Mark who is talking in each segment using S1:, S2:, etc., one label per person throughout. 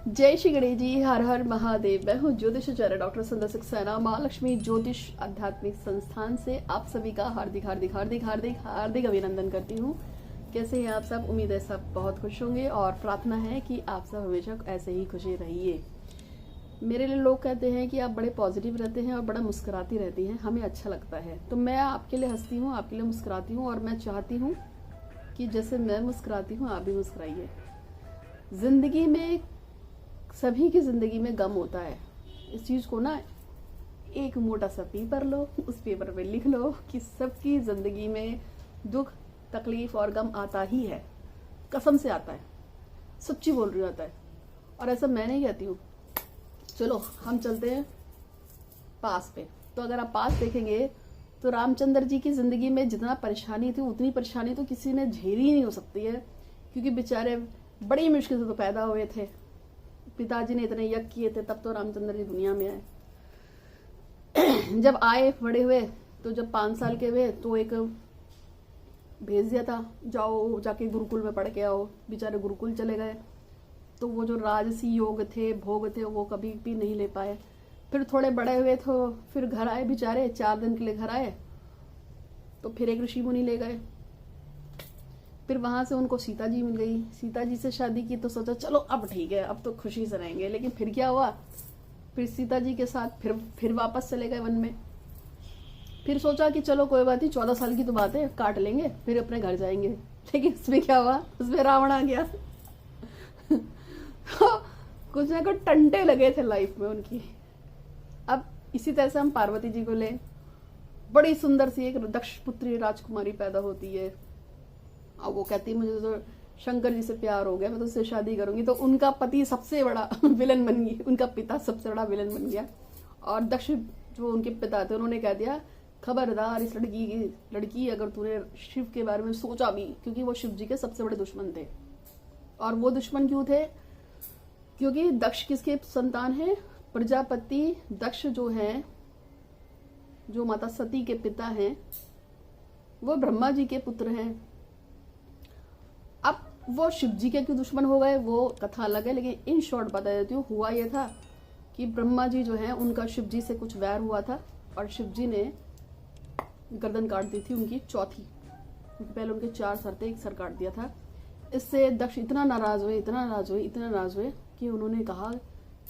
S1: जय श्री गणेश जी, हर हर महादेव। मैं हूँ ज्योतिषाचार्य डॉक्टर सुंदर सक्सेना, माँ लक्ष्मी ज्योतिष आध्यात्मिक संस्थान से आप सभी का हार्दिक हार्दिक हार्दिक हार्दिक हार्दिक अभिनंदन करती हूँ। कैसे हैं आप सब? उम्मीद है सब बहुत खुश होंगे और प्रार्थना है कि आप सब हमेशा ऐसे ही खुशी रहिए। मेरे लिए लोग कहते हैं कि आप बड़े पॉजिटिव रहते हैं और बड़ा मुस्कुराती रहती हैं, हमें अच्छा लगता है। तो मैं आपके लिए हंसती हूँ, आपके लिए मुस्कुराती हूँ और मैं चाहती हूँ कि जैसे मैं मुस्कुराती हूँ आप भी मुस्कुराइए। जिंदगी में सभी की जिंदगी में गम होता है। इस चीज को ना एक मोटा सा पेपर लो, उस पेपर पे लिख लो कि सबकी जिंदगी में दुख तकलीफ और गम आता ही है, कसम से आता है, सच्ची बोल रही आता है। और ऐसा मैं नहीं कहती हूँ। चलो हम चलते हैं पास पे। तो अगर आप पास देखेंगे तो रामचंद्र जी की जिंदगी में जितना परेशानी थी उतनी परेशानी तो किसी ने झेली ही नहीं हो सकती है, क्योंकि बेचारे बड़ी मुश्किल से तो पैदा हुए थे। पिताजी ने इतने यज्ञ किए थे तब तो रामचंद्र जी दुनिया में आए। जब आए बड़े हुए तो जब 5 साल के हुए तो एक भेज दिया था, जाओ जाके गुरुकुल में पढ़ के आओ। बेचारे गुरुकुल चले गए तो वो जो राजसी योग थे, भोग थे, वो कभी भी नहीं ले पाए। फिर थोड़े बड़े हुए तो फिर घर आए बेचारे, 4 दिन के लिए घर आए तो फिर एक ऋषि मुनि ले गए। फिर वहां से उनको सीता जी मिल गई, सीता जी से शादी की तो सोचा चलो अब ठीक है, अब तो खुशी से रहेंगे। लेकिन फिर क्या हुआ, फिर सीता जी के साथ फिर वापस चले गए वन में। फिर सोचा कि चलो कोई बात नहीं, 14 साल की तो बात है, काट लेंगे फिर अपने घर जाएंगे। लेकिन उसमें क्या हुआ, उसमें रावण आ गया। तो कुछ ना कुछ टंटे लगे थे लाइफ में उनकी। अब इसी तरह से हम पार्वती जी को ले, बड़ी सुंदर सी एक दक्ष पुत्री राजकुमारी पैदा होती है। अब वो कहती है मुझे तो शंकर जी से प्यार हो गया, मैं तो उससे शादी करूंगी। तो उनका पति सबसे बड़ा विलन बन गया, उनका पिता सबसे बड़ा विलन बन गया। और दक्ष जो उनके पिता थे उन्होंने कह दिया खबरदार इस लड़की अगर तूने शिव के बारे में सोचा भी, क्योंकि वो शिव जी के सबसे बड़े दुश्मन थे। और वो दुश्मन क्यों थे? क्योंकि दक्ष किसके संतान है? प्रजापति दक्ष जो है, जो माता सती के पिता हैं, वो ब्रह्मा जी के पुत्र हैं। अब वो शिव जी के क्यों दुश्मन हो गए वो कथा अलग है, लेकिन इन शॉर्ट बता देती हूँ। हुआ ये था कि ब्रह्मा जी जो है उनका शिव जी से कुछ वैर हुआ था और शिव जी ने गर्दन काट दी थी उनकी चौथी। पहले उनके 4 सर थे, एक सर काट दिया था। इससे दक्ष इतना नाराज हुए, इतना नाराज हुए, इतना नाराज हुए कि उन्होंने कहा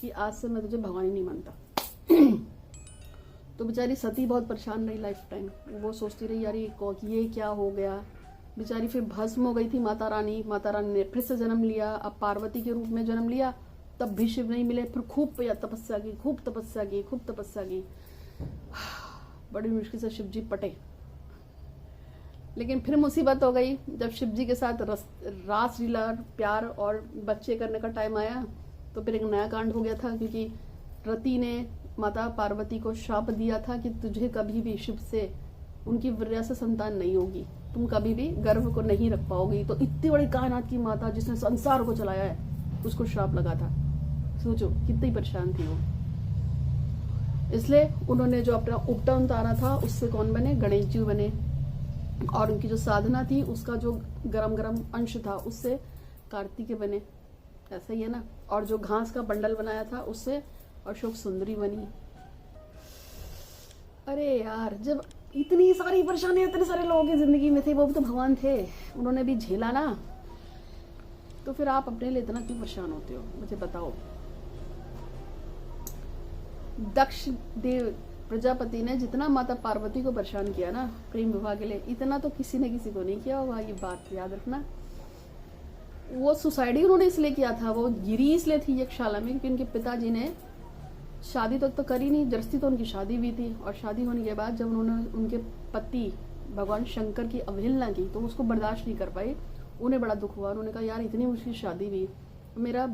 S1: कि आज से मैं तुझे भगवान ही नहीं मानता। तो बेचारी सती बहुत परेशान रही लाइफ टाइम। वो सोचती रही यार ये क्या हो गया। बेचारी फिर भस्म हो गई थी माता रानी। माता रानी ने फिर से जन्म लिया, अब पार्वती के रूप में जन्म लिया, तब भी शिव नहीं मिले। फिर खूब तपस्या की, खूब तपस्या की, खूब तपस्या की। बड़ी मुश्किल से शिव जी पटे। लेकिन फिर मुसीबत हो गई जब शिव जी के साथ रास लीला, प्यार और बच्चे करने का टाइम आया तो फिर एक नया कांड हो गया था। क्योंकि रति ने माता पार्वती को शाप दिया था कि तुझे कभी भी शिव से, उनकी वीर्या से संतान नहीं होगी, तुम कभी भी गर्भ को नहीं रख पाओगी। तो इतनी बड़ी कायनात की माता जिसने संसार को चलाया है, उसको श्राप लगा था। सोचो कितनी परेशान थी वो। इसलिए उन्होंने जो अपना उपटन उतारा था उससे कौन बने? गणेश जी बने। और उनकी जो साधना थी उसका जो गरम गरम अंश था उससे कार्तिकेय बने। ऐसा ही है ना। और जो घास का बंडल बनाया था उससे अशोक सुंदरी बनी। अरे यार, जब इतनी सारी परेशानियां इतने सारे लोगों की जिंदगी में थे, वो भी तो भगवान थे, उन्होंने भी झेला ना। तो फिर आप अपने लिए इतना क्यों परेशान होते हो, मुझे बताओ। दक्ष देव प्रजापति ने जितना माता पार्वती को परेशान किया ना प्रेम विवाह के लिए, इतना तो किसी ने किसी को नहीं किया होगा, ये बात याद रखना। वो सुसाइड ही उन्होंने इसलिए किया था, वो गिरी इसलिए थी यज्ञशाला में क्योंकि उनके पिताजी ने शादी तो करी नहीं, जबरदस्ती तो उनकी शादी हुई थी। और शादी होने के बाद जब उन्होंने उनके पति भगवान शंकर की अवहेलना की तो उसको बर्दाश्त नहीं कर पाए, उन्हें बड़ा दुख हुआ। उन्होंने कहा यार इतनी मुश्किल शादी हुई, मेरा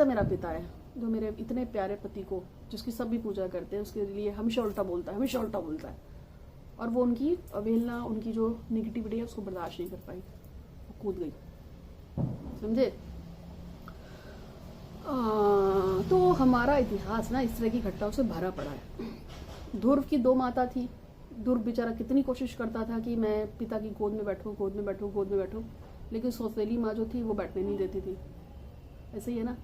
S1: मेरा पिता है जो मेरे इतने प्यारे पति को, जिसकी सभी पूजा करते हैं, उसके लिए हमेशा उल्टा बोलता है, हमेशा उल्टा बोलता है। और वो उनकी अवहेलना, उनकी जो निगेटिविटी है उसको बर्दाश्त नहीं कर पाई, वो कूद गई। समझे? तो हमारा इतिहास ना इस तरह की घटनाओं से भरा पड़ा है। ध्रुव की 2 माता थी। ध्रुव बेचारा कितनी कोशिश करता था कि मैं पिता की गोद में बैठूं, गोद में बैठूं, गोद में बैठूं, लेकिन सौतेली माँ जो थी वो बैठने नहीं देती थी। ऐसे ही है ना।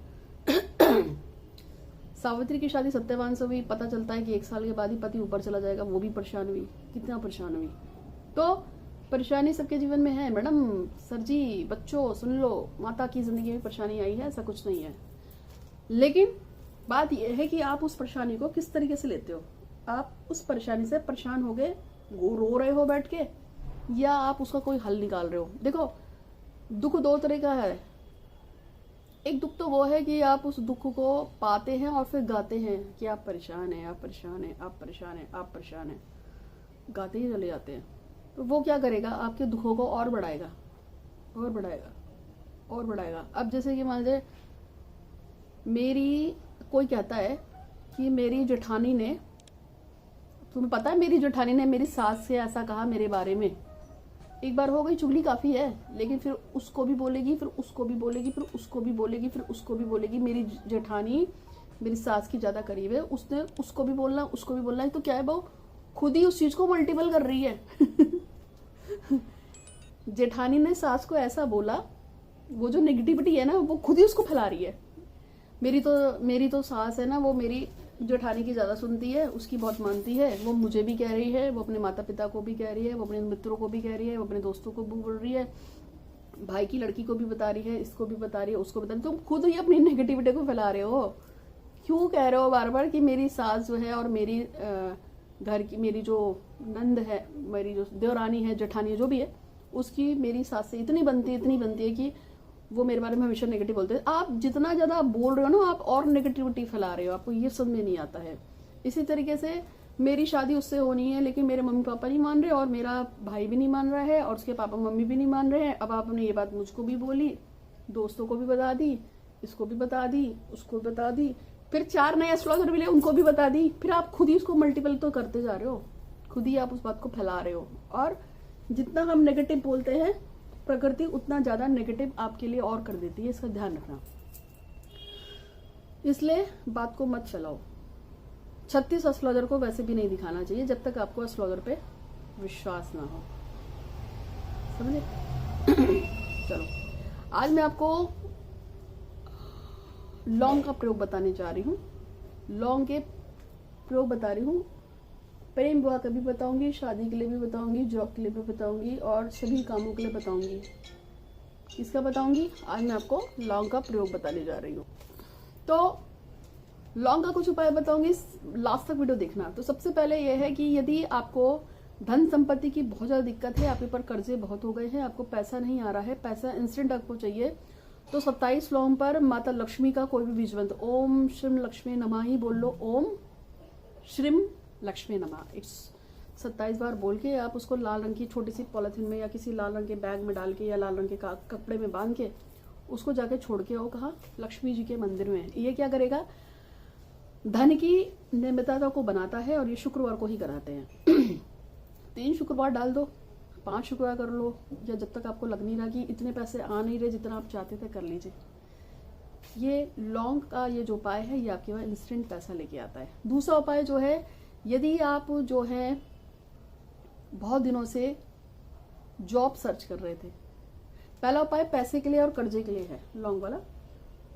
S1: सावित्री की शादी सत्यवान से हुई, पता चलता है कि 1 साल के बाद ही पति ऊपर चला जाएगा, वो भी परेशान हुई, कितना परेशान हुई। तो परेशानी सबके जीवन में है मैडम। सर जी बच्चों सुन लो, माता की जिंदगी में परेशानी आई है, ऐसा कुछ नहीं है। लेकिन बात यह है कि आप उस परेशानी को किस तरीके से लेते हो। आप उस परेशानी से परेशान हो गए, रो रहे हो बैठ के, या आप उसका कोई हल निकाल रहे हो। देखो दुख 2 तरह का है। एक दुख तो वो है कि आप उस दुख को पाते हैं और फिर गाते हैं कि आप परेशान हैं, आप परेशान हैं, आप परेशान हैं, आप परेशान हैं, गाते ही चले जाते हैं। तो वो क्या करेगा, आपके दुखों को और बढ़ाएगा और बढ़ाएगा और बढ़ाएगा। अब जैसे कि मान लीजिए मेरी कोई कहता है कि मेरी जेठानी ने, तुम्हें पता है मेरी जेठानी ने मेरी सास से ऐसा कहा मेरे बारे में। एक बार हो गई चुगली काफी है, लेकिन फिर उसको भी बोलेगी, फिर उसको भी बोलेगी, फिर उसको भी बोलेगी, फिर उसको भी बोलेगी। मेरी जेठानी मेरी सास की ज्यादा करीब है, उसने उसको भी बोलना, उसको भी बोलना है। तो क्या है, वो खुद ही उस चीज को मल्टीपल कर रही है। जेठानी ने सास को ऐसा बोला, वो जो नेगेटिविटी है ना वो खुद ही उसको फैला रही है। मेरी तो सास है ना, वो मेरी जेठानी की ज्यादा सुनती है, उसकी बहुत मानती है। वो मुझे भी कह रही है, वो अपने माता पिता को भी कह रही है, वो अपने मित्रों को भी कह रही है, वो अपने दोस्तों को भी बोल रही है, भाई की लड़की को भी बता रही है, इसको भी बता रही है, उसको बता रही है। तुम खुद ही अपनी नेगेटिविटी को फैला रहे हो। क्यों कह रहे हो बार बार कि मेरी सास जो है और मेरी घर की मेरी जो नंद है, मेरी जो देवरानी है, जेठानी जो भी है, उसकी मेरी सास से इतनी बनती है कि वो मेरे बारे में हमेशा नेगेटिव बोलते हैं। आप जितना ज्यादा बोल रहे हो ना, आप और नेगेटिविटी फैला रहे हो, आपको ये समझ में नहीं आता है। इसी तरीके से मेरी शादी उससे होनी है, लेकिन मेरे मम्मी पापा नहीं मान रहे और मेरा भाई भी नहीं मान रहा है और उसके पापा मम्मी भी नहीं मान रहे हैं। अब आपने ये बात मुझको भी बोली, दोस्तों को भी बता दी, इसको भी बता दी, उसको भी बता दी, फिर 4 नए एस्ट्रोलॉजर मिले, उनको भी बता दी। फिर आप खुद ही उसको मल्टीपल तो करते जा रहे हो, खुद ही आप उस बात को फैला रहे हो। और जितना हम नेगेटिव बोलते हैं, प्रकृति उतना ज्यादा नेगेटिव आपके लिए और कर देती है, इसका ध्यान रखना। इसलिए बात को मत चलाओ। 36 एस्ट्रोलॉजर को वैसे भी नहीं दिखाना चाहिए जब तक आपको एस्ट्रोलॉजर पे विश्वास ना हो, समझे। चलो आज मैं आपको लौंग का प्रयोग बताने जा रही हूँ। लौंग के प्रयोग बता रही हूँ। प्रेम विवाह का भी बताऊंगी, शादी के लिए भी बताऊंगी, जॉब के लिए भी बताऊंगी और सभी कामों के लिए बताऊंगी। किसका बताऊंगी, आज मैं आपको लौंग का प्रयोग बताने जा रही हूँ। तो लौंग का कुछ उपाय बताऊंगी, लास्ट तक वीडियो देखना। तो सबसे पहले यह है कि यदि आपको धन संपत्ति की बहुत ज्यादा दिक्कत है, आपके ऊपर कर्जे बहुत हो गए हैं, आपको पैसा नहीं आ रहा है, पैसा इंस्टेंट आपको चाहिए, तो 27 लौंग पर माता लक्ष्मी का कोई भी बीज मंत्र, ओम श्रीम लक्ष्मी नमः ही बोल लो। ओम श्रीम लक्ष्मी नमः 27 बार बोल के आप उसको लाल रंग की छोटी सी पॉलिथीन में या किसी लाल रंग के बैग में डाल के या लाल रंग के कपड़े में बांध के उसको जाके छोड़ के आओ। कहा, लक्ष्मी जी के मंदिर में। ये क्या करेगा, धन की नियमितता को बनाता है और ये शुक्रवार को ही कराते हैं। 3 शुक्रवार डाल दो, 5 शुक्रवार कर लो, या जब तक आपको लग नहीं रहा कि इतने पैसे आ नहीं रहे जितना आप चाहते थे, कर लीजिए। ये लौंग का ये जो उपाय है ये आपके वहां इंस्टेंट पैसा लेके आता है। दूसरा उपाय जो है, यदि आप जो है बहुत दिनों से जॉब सर्च कर रहे थे, पहला उपाय पैसे के लिए और कर्जे के लिए है लौंग वाला।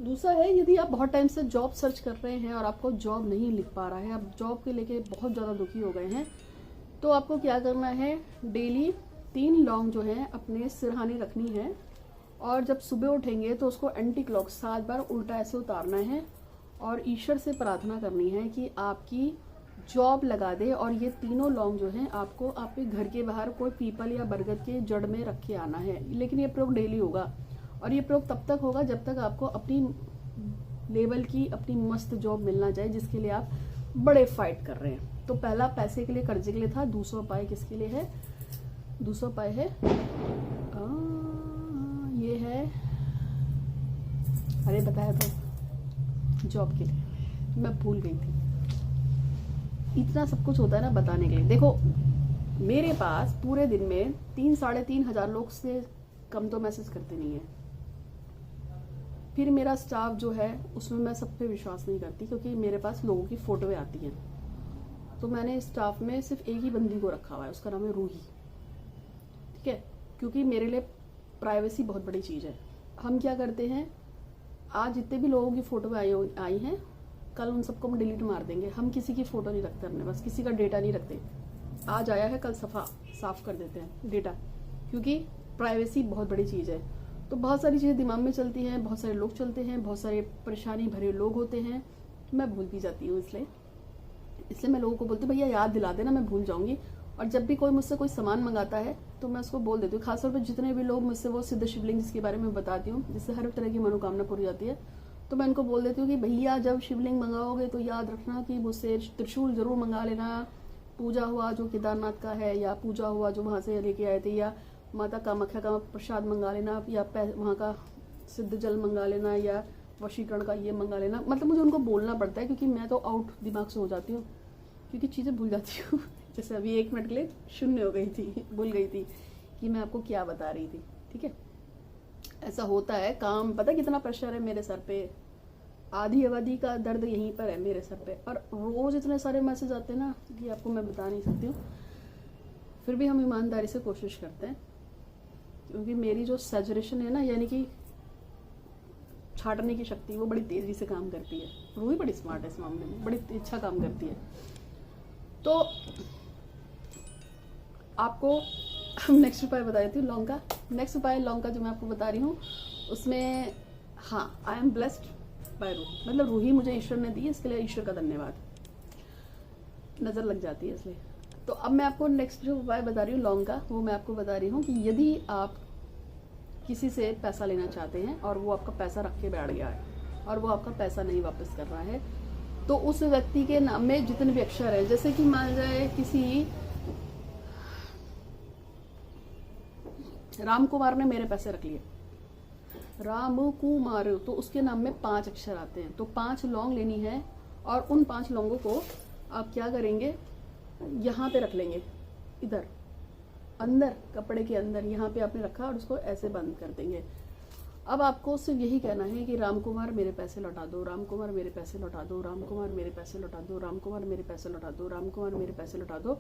S1: दूसरा है, यदि आप बहुत टाइम से जॉब सर्च कर रहे हैं और आपको जॉब नहीं लिख पा रहा है, आप जॉब के लेके बहुत ज्यादा दुखी हो गए हैं, तो आपको क्या करना है, डेली 3 लौंग जो है अपने सिरहाने रखनी है और जब सुबह उठेंगे तो उसको एंटी क्लॉक 7 बार उल्टा ऐसे उतारना है और ईश्वर से प्रार्थना करनी है कि आपकी जॉब लगा दे। और ये तीनों लौंग जो हैं आपको आपके घर के बाहर कोई पीपल या बरगद के जड़ में रख के आना है। लेकिन ये प्रयोग डेली होगा और ये प्रयोग तब तक होगा जब तक आपको अपनी लेवल की अपनी मस्त जॉब मिलना जाए, जिसके लिए आप बड़े फाइट कर रहे हैं। तो पहला पैसे के लिए, कर्जे के लिए था। दूसरा उपाय किसके लिए है, दूसरा उपाय है ये है, अरे बताया था जॉब के लिए, मैं भूल गई थी। इतना सब कुछ होता है ना बताने के लिए। देखो मेरे पास पूरे दिन में 3-3.5 हजार लोग से कम तो मैसेज करते नहीं है। फिर मेरा स्टाफ जो है उसमें मैं सब पे विश्वास नहीं करती, क्योंकि मेरे पास लोगों की फोटोएं आती हैं। तो मैंने स्टाफ में सिर्फ एक ही बंदी को रखा हुआ है, उसका नाम है रूही। ठीक है, क्योंकि मेरे लिए प्राइवेसी बहुत बड़ी चीज है। हम क्या करते हैं, आज जितने भी लोगों की फोटो आई हैं कल उन सबको हम डिलीट मार देंगे। हम किसी की फ़ोटो नहीं रखते अपने पास, किसी का डेटा नहीं रखते। आज आया है कल साफ कर देते हैं डेटा, क्योंकि प्राइवेसी बहुत बड़ी चीज़ है। तो बहुत सारी चीज़ें दिमाग में चलती हैं, बहुत सारे लोग चलते हैं, बहुत सारे परेशानी भरे लोग होते हैं, मैं भूल भी जाती हूँ। इसलिए मैं लोगों को बोलती हूँ भैया याद दिला देना, मैं भूल जाऊँगी। और जब भी कोई मुझसे कोई सामान मंगाता है तो मैं उसको बोल देती हूँ। खासतौर पर जितने भी लोग मुझसे वो सिद्ध शिवलिंग जिसके बारे में बताती हूँ, जिससे हर तरह की मनोकामना पूरी जाती है, तो मैं उनको बोल देती हूँ कि भैया जब शिवलिंग मंगाओगे तो याद रखना कि मुझसे त्रिशूल जरूर मंगा लेना। पूजा हुआ जो केदारनाथ का है, या पूजा हुआ जो वहाँ से लेके आए थे, या माता कामाख्या का प्रसाद मंगा लेना, या वहाँ का सिद्ध जल मंगा लेना, या वशीकरण का ये मंगा लेना। मतलब मुझे उनको बोलना पड़ता है, क्योंकि मैं तो आउट दिमाग से हो जाती हूँ, क्योंकि चीज़ें भूल जाती हूँ। जैसे अभी 1 मिनट के लिए शून्य हो गई थी, भूल गई थी कि मैं आपको क्या बता रही थी। ठीक है, ऐसा होता है। काम पता कितना प्रेशर है मेरे सर पे, आधी आबादी का दर्द यहीं पर है मेरे सर पे। और रोज़ इतने सारे मैसेज आते हैं ना कि आपको मैं बता नहीं सकती हूँ। फिर भी हम ईमानदारी से कोशिश करते हैं, क्योंकि मेरी जो सैचुरेशन है ना, यानी कि छाटने की शक्ति, वो बड़ी तेज़ी से काम करती है। रूही बड़ी स्मार्ट है इस मामले में, बड़ी अच्छा काम करती है। तो आपको नेक्स्ट उपाय बता देती हूँ लौंग का। नेक्स्ट उपाय लौंग का जो मैं आपको बता रही हूँ उसमें, हाँ, I am blessed by Roohi, मतलब रूही मुझे ईश्वर ने दी, इसके लिए ईश्वर का धन्यवाद। नज़र लग जाती है इसलिए। तो अब मैं आपको नेक्स्ट जो उपाय बता रही हूँ लौंग का, वो मैं आपको बता रही हूँ कि यदि आप किसी से पैसा लेना चाहते हैं और वो आपका पैसा रख के बैठ गया है और वो आपका पैसा नहीं वापस कर रहा है, तो उस व्यक्ति के नाम में जितने भी अक्षर है, जैसे कि मान जाए किसी राम कुमार ने मेरे पैसे रख लिए, राम कुमार, तो उसके नाम में 5 अक्षर आते हैं। तो 5 लौंग लेनी है, और उन 5 लौंगों को आप क्या करेंगे, यहाँ पे रख लेंगे, इधर अंदर कपड़े के अंदर, यहाँ पे आपने रखा और उसको ऐसे बंद कर देंगे। अब आपको सिर्फ यही कहना है कि राम कुमार मेरे पैसे लौटा दो, राम कुमार मेरे पैसे लौटा दो, राम कुमार मेरे पैसे लौटा दो, राम कुमार मेरे पैसे लौटा दो, राम कुमार मेरे पैसे लौटा दो।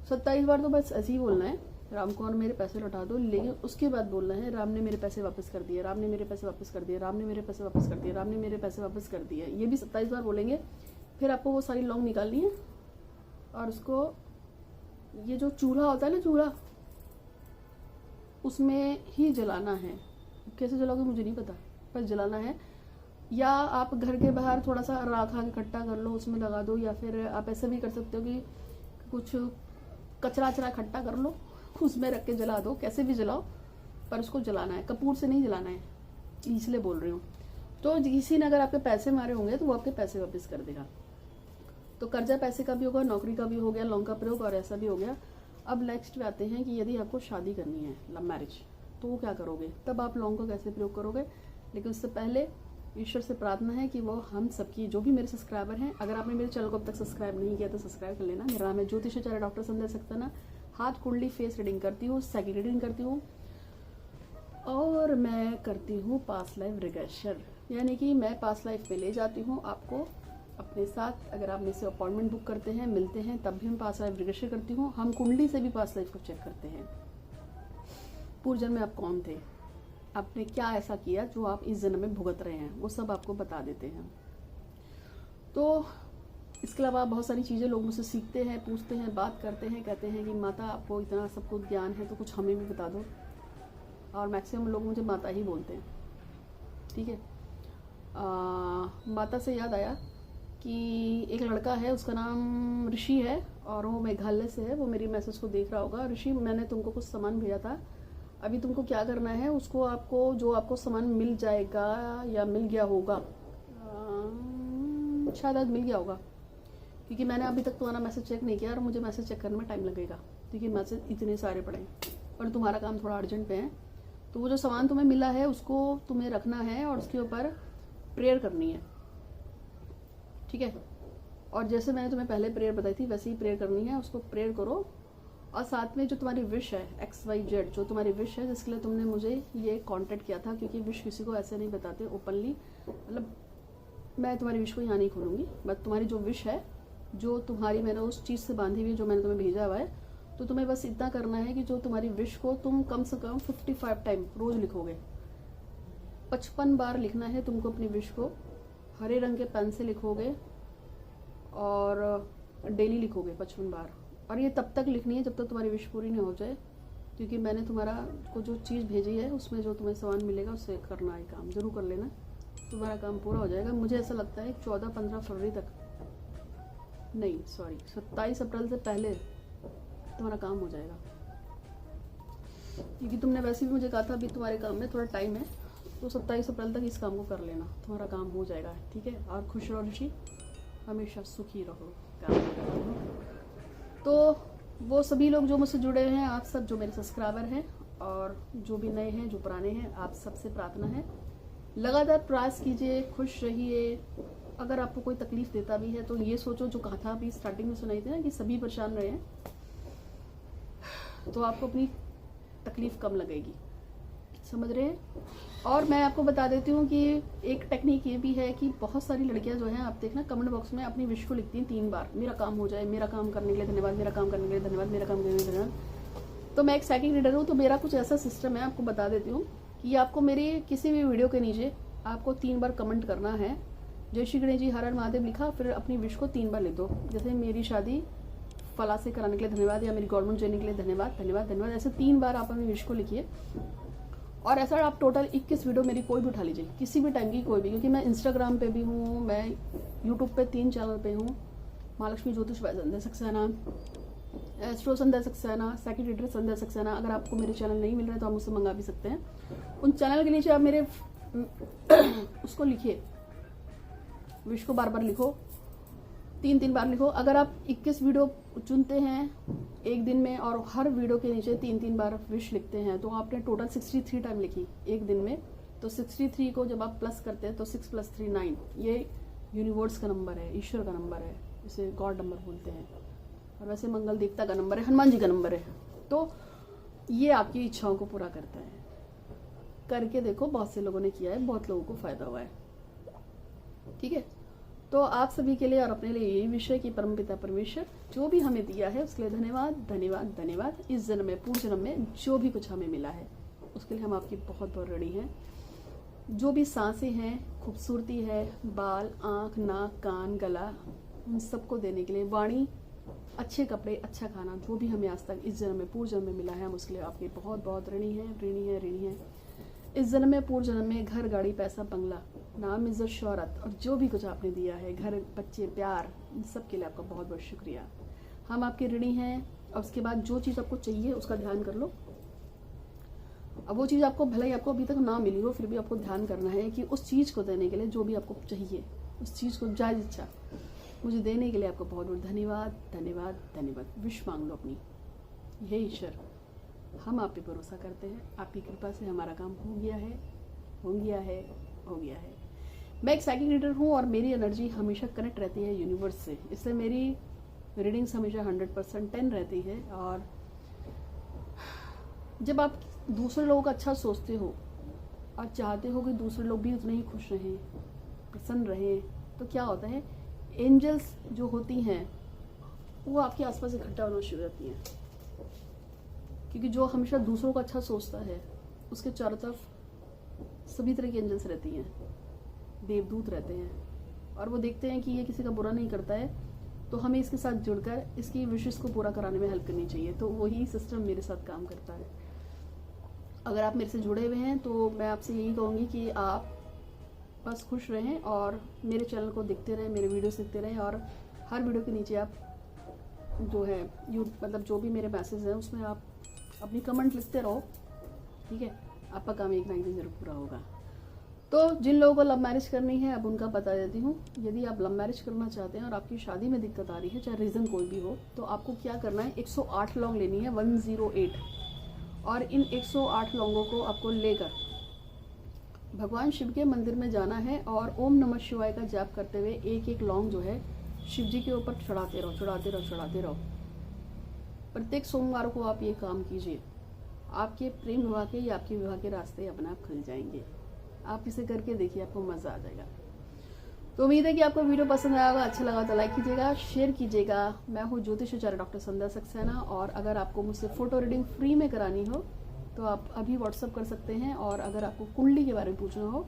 S1: 27 बार तो बस ऐसे ही बोलना है, राम कुमार मेरे पैसे लौटा दो। लेकिन उसके बाद बोलना है राम ने मेरे पैसे वापस कर दिए, राम ने मेरे पैसे वापस कर दिए, राम ने मेरे पैसे वापस कर दिए, राम ने मेरे पैसे वापस कर दिए। ये भी 27 बार बोलेंगे। फिर आपको वो सारी लौंग निकालनी है और उसको, ये जो चूल्हा होता है ना, चूल्हा, उसमें ही जलाना है। कैसे जलाओगे मुझे नहीं पता, पर जलाना है। या आप घर के बाहर थोड़ा सा राख आके इकट्ठा कर लो, उसमें लगा दो, या फिर आप ऐसे भी कर सकते हो कि कुछ कचरा इकट्ठा कर लो, उसमें रख के जला दो। कैसे भी जलाओ, पर उसको जलाना है, कपूर से नहीं जलाना है, इसलिए बोल रही हूँ। तो किसी ने अगर आपके पैसे मारे होंगे तो वो आपके पैसे वापस कर देगा। तो कर्जा पैसे का भी होगा, नौकरी का भी हो गया लौंग का प्रयोग, और ऐसा भी हो गया। अब नेक्स्ट पे आते हैं कि यदि आपको शादी करनी है, लव मैरिज, तो क्या करोगे, तब आप लौंग का कैसे प्रयोग करोगे। लेकिन उससे पहले ईश्वर से प्रार्थना है कि वो हम सबकी, जो भी मेरे सब्सक्राइबर हैं, अगर आपने मेरे चैनल को अब तक सब्सक्राइब नहीं किया तो सब्सक्राइब कर लेना। मेरा नाम है ज्योतिषाचार्य डॉक्टर संध्या सक्सेना। हाथ कुंडली फेस रीडिंग करती हूँ, साइकिल रीडिंग करती हूँ, और मैं करती हूँ पास्ट लाइफ रिग्रेशन, यानी कि मैं पास्ट लाइफ में ले जाती हूँ आपको अपने साथ। अगर आप मेरे से अपॉइंटमेंट बुक करते हैं, मिलते हैं, तब भी मैं पास्ट लाइफ रिग्रेशन करती हूँ। हम कुंडली से भी पास्ट लाइफ को चेक करते हैं, पूर्व जन्म में आप कौन थे, आपने क्या ऐसा किया जो आप इस जन्म में भुगत रहे हैं, वो सब आपको बता देते हैं। तो इसके अलावा बहुत सारी चीज़ें लोग मुझसे सीखते हैं, पूछते हैं, बात करते हैं, कहते हैं कि माता आपको इतना सब कुछ ज्ञान है तो कुछ हमें भी बता दो। और मैक्सिमम लोग मुझे माता ही बोलते हैं। ठीक है, माता से याद आया कि एक लड़का है, उसका नाम ऋषि है और वो मेघालय से है। वो मेरी मैसेज को देख रहा होगा। ऋषि, मैंने तुमको कुछ सामान भेजा था, अभी तुमको क्या करना है, उसको आपको जो आपको सामान मिल जाएगा या मिल गया होगा, शायद आज मिल गया होगा, क्योंकि मैंने अभी तक तुम्हारा मैसेज चेक नहीं किया और मुझे मैसेज चेक करने में टाइम लगेगा, क्योंकि मैसेज इतने सारे पड़े और तुम्हारा काम थोड़ा अर्जेंट पे है। तो वो जो सामान तुम्हें मिला है उसको तुम्हें रखना है और उसके ऊपर प्रेयर करनी है। ठीक है, और जैसे मैंने तुम्हें पहले प्रेयर बताई थी वैसे ही प्रेयर करनी है, उसको प्रेयर करो। और साथ में जो तुम्हारी विश है, XYZ जो तुम्हारी विश है, जिसके लिए तुमने मुझे ये कांटेक्ट किया था, क्योंकि विश किसी को ऐसे नहीं बताते ओपनली, मतलब मैं तुम्हारी विश को यहाँ नहीं खोलूँगी, बट तुम्हारी जो विश है, जो तुम्हारी मैंने उस चीज़ से बांधी हुई, जो मैंने तुम्हें भेजा हुआ है, तो तुम्हें बस इतना करना है कि जो तुम्हारी विश को तुम कम से कम 55 टाइम रोज़ लिखोगे। 55 बार लिखना है तुमको अपनी विश को, हरे रंग के पेन से लिखोगे और डेली लिखोगे 55 बार। और ये तब तक लिखनी है जब तक तुम्हारी विश पूरी नहीं हो जाए, क्योंकि मैंने तुम्हारा को जो चीज़ भेजी है उसमें जो तुम्हें सामान मिलेगा उससे करना है काम, जरूर कर लेना, तुम्हारा काम पूरा हो जाएगा। मुझे ऐसा लगता है 14-15 फरवरी तक, नहीं सॉरी 27 अप्रैल से पहले तुम्हारा काम हो जाएगा, क्योंकि तुमने वैसे भी मुझे कहा था अभी तुम्हारे काम में थोड़ा टाइम है, तो 27 अप्रैल तक इस काम को कर लेना, तुम्हारा काम हो जाएगा, ठीक है। और खुश रहो ऋषि, हमेशा सुखी रहो, काम करो। तो वो सभी लोग जो मुझसे जुड़े हैं, आप सब जो मेरे सब्सक्राइबर हैं और जो भी नए हैं, जो पुराने हैं, आप सबसे प्रार्थना है लगातार प्रयास कीजिए, खुश रहिए। अगर आपको कोई तकलीफ देता भी है तो ये सोचो, जो कहा था अभी स्टार्टिंग में सुनाई थी ना कि सभी परेशान रहे हैं, तो आपको अपनी तकलीफ कम लगेगी, समझ रहे हैं। और मैं आपको बता देती हूँ कि एक टेक्निक ये भी है कि बहुत सारी लड़कियां जो हैं, आप देखना कमेंट बॉक्स में अपनी विश को लिखती हैं 3 बार, मेरा काम हो जाए, मेरा काम करने के लिए धन्यवाद, मेरा काम करने के लिए धन्यवाद, मेरा काम करने के लिए धन्यवाद। तो मैं एक साइकिक रीडर हूँ, तो मेरा कुछ ऐसा सिस्टम है, आपको बता देती हूँ कि आपको मेरी किसी भी वीडियो के नीचे आपको 3 बार कमेंट करना है, जय श्री गणेश जी, हर हर महादेव लिखा, फिर अपनी विश को 3 बार लिख दो। जैसे मेरी शादी फला से कराने के लिए धन्यवाद, या मेरी गवर्नमेंट जॉइनिंग के लिए धन्यवाद, धन्यवाद, धन्यवाद, ऐसे 3 बार आप अपनी विश को लिखिए। और ऐसा आप टोटल 21 वीडियो मेरी कोई भी उठा लीजिए, किसी भी टाइम की कोई भी, क्योंकि मैं इंस्टाग्राम पे भी हूँ, मैं यूट्यूब पे 3 चैनल पे हूँ, महालक्ष्मी ज्योतिष संध्या सक्सेना, एस्ट्रो संध्या सक्सेना, साइकिक रीडर संध्या सक्सेना। अगर आपको मेरे चैनल नहीं मिल रहे तो आप मुझसे मंगा भी सकते हैं। उन चैनल के नीचे आप मेरे उसको लिखिए, विश को बार बार लिखो, 3-3 बार लिखो। अगर आप 21 वीडियो चुनते हैं एक दिन में और हर वीडियो के नीचे 3-3 बार विश लिखते हैं, तो आपने टोटल 63 टाइम लिखी एक दिन में। तो 63 को जब आप प्लस करते हैं तो 6 + 3 9, ये यूनिवर्स का नंबर है, ईश्वर का नंबर है, इसे गॉड नंबर बोलते हैं। और वैसे मंगल देवता का नंबर है, हनुमान जी का नंबर है। तो ये आपकी इच्छाओं को पूरा करता है। करके देखो, बहुत से लोगों ने किया है, बहुत लोगों को फायदा हुआ है, ठीक है। तो आप सभी के लिए और अपने लिए यही विषय कि परमपिता परमेश्वर जो भी हमें दिया है उसके लिए धन्यवाद, धन्यवाद, धन्यवाद। इस जन्म में, पूर्व जन्म में जो भी कुछ हमें मिला है उसके लिए हम आपकी बहुत बहुत ऋणी हैं। जो भी सांसें हैं, खूबसूरती है, बाल, आँख, नाक, कान, गला, उन सबको देने के लिए, वाणी, अच्छे कपड़े, अच्छा खाना, जो भी हमें आज तक इस जन्म में, पूर्व जन्म में मिला है, हम उसके लिए आपके बहुत बहुत ऋणी हैं, ऋणी हैं, ऋणी हैं। इस जन्म में, पूर्व जन्म में घर, गाड़ी, पैसा, बंगला, नाम, इज्जत, शोहरत और जो भी कुछ आपने दिया है, घर, बच्चे, प्यार, इन सब के लिए आपका बहुत बहुत शुक्रिया। हम आपके ऋणी हैं। और उसके बाद जो चीज़ आपको चाहिए उसका ध्यान कर लो। अब वो चीज़ आपको भले ही आपको अभी तक ना मिली हो, फिर भी आपको ध्यान करना है कि उस चीज़ को देने के लिए जो भी आपको चाहिए, उस चीज़ को जायज़ इच्छा मुझे देने के लिए आपको बहुत बहुत धन्यवाद, धन्यवाद, धन्यवाद। विश मांग लो अपनी, हे ईश्वर, हम आप पे भरोसा करते हैं, आपकी कृपा से हमारा काम हो गया है, हो गया है, हो गया है। मैं एक साइकिक रीडर हूँ और मेरी एनर्जी हमेशा कनेक्ट रहती है यूनिवर्स से, इसलिए मेरी रीडिंग्स हमेशा 100% 10 रहती है। और जब आप दूसरे लोगों का अच्छा सोचते हो और चाहते हो कि दूसरे लोग भी उतने ही खुश रहें, प्रसन्न रहें, तो क्या होता है, एंजल्स जो होती हैं वो आपके आसपास इकट्ठा होना शुरू होती हैं, क्योंकि जो हमेशा दूसरों का अच्छा सोचता है उसके चारों तरफ सभी तरह की एंजल्स रहती हैं, देवदूत रहते हैं, और वो देखते हैं कि ये किसी का बुरा नहीं करता है, तो हमें इसके साथ जुड़कर इसकी विशेष को पूरा कराने में हेल्प करनी चाहिए। तो वही सिस्टम मेरे साथ काम करता है। अगर आप मेरे से जुड़े हुए हैं तो मैं आपसे यही कहूँगी कि आप बस खुश रहें और मेरे चैनल को देखते रहें, मेरे वीडियोस देखते रहें, और हर वीडियो के नीचे आप जो है मतलब जो भी मेरे मैसेज हैं उसमें आप अपनी कमेंट लिखते रहो, ठीक है। आपका काम एक ना एक दिन जरूर पूरा होगा। तो जिन लोगों को लव मैरिज करनी है, अब उनका बता देती हूँ। यदि आप लव मैरिज करना चाहते हैं और आपकी शादी में दिक्कत आ रही है, चाहे रीज़न कोई भी हो, तो आपको क्या करना है, 108 लौंग लेनी है, 108, और इन 108 लौंगों को आपको लेकर भगवान शिव के मंदिर में जाना है और ओम नमः शिवाय का जाप करते हुए एक एक लौंग जो है शिव जी के ऊपर चढ़ाते रहो, चढ़ाते रहो, चढ़ाते रहो। प्रत्येक सोमवार को आप ये काम कीजिए, आपके प्रेम विवाह के या आपके विवाह के रास्ते अपने आप खुल जाएंगे। आप इसे करके देखिए, आपको मज़ा आ जाएगा। तो उम्मीद है कि आपको वीडियो पसंद आया होगा, अच्छा लगा तो लाइक कीजिएगा, शेयर कीजिएगा। मैं हूँ ज्योतिषाचार्य डॉक्टर संध्या सक्सेना, और अगर आपको मुझसे फ़ोटो रीडिंग फ्री में करानी हो तो आप अभी व्हाट्सअप कर सकते हैं, और अगर आपको कुंडली के बारे में पूछना हो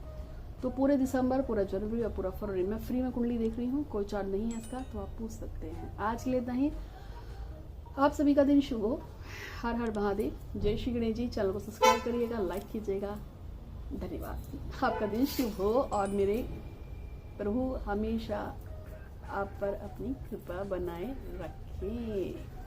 S1: तो पूरे दिसंबर, पूरा जनवरी और पूरा फरवरी मैं फ्री में कुंडली देख रही हूँ। कोई चार्ज नहीं है इसका, तो आप पूछ सकते हैं। आज के लिए इतना ही। आप सभी का दिन शुभ हो। हर हर महादेव। जय श्री गणेश जी। चैनल को सब्सक्राइब करिएगा, लाइक कीजिएगा। धन्यवाद। आपका दिन शुभ हो और मेरे प्रभु हमेशा आप पर अपनी कृपा बनाए रखें।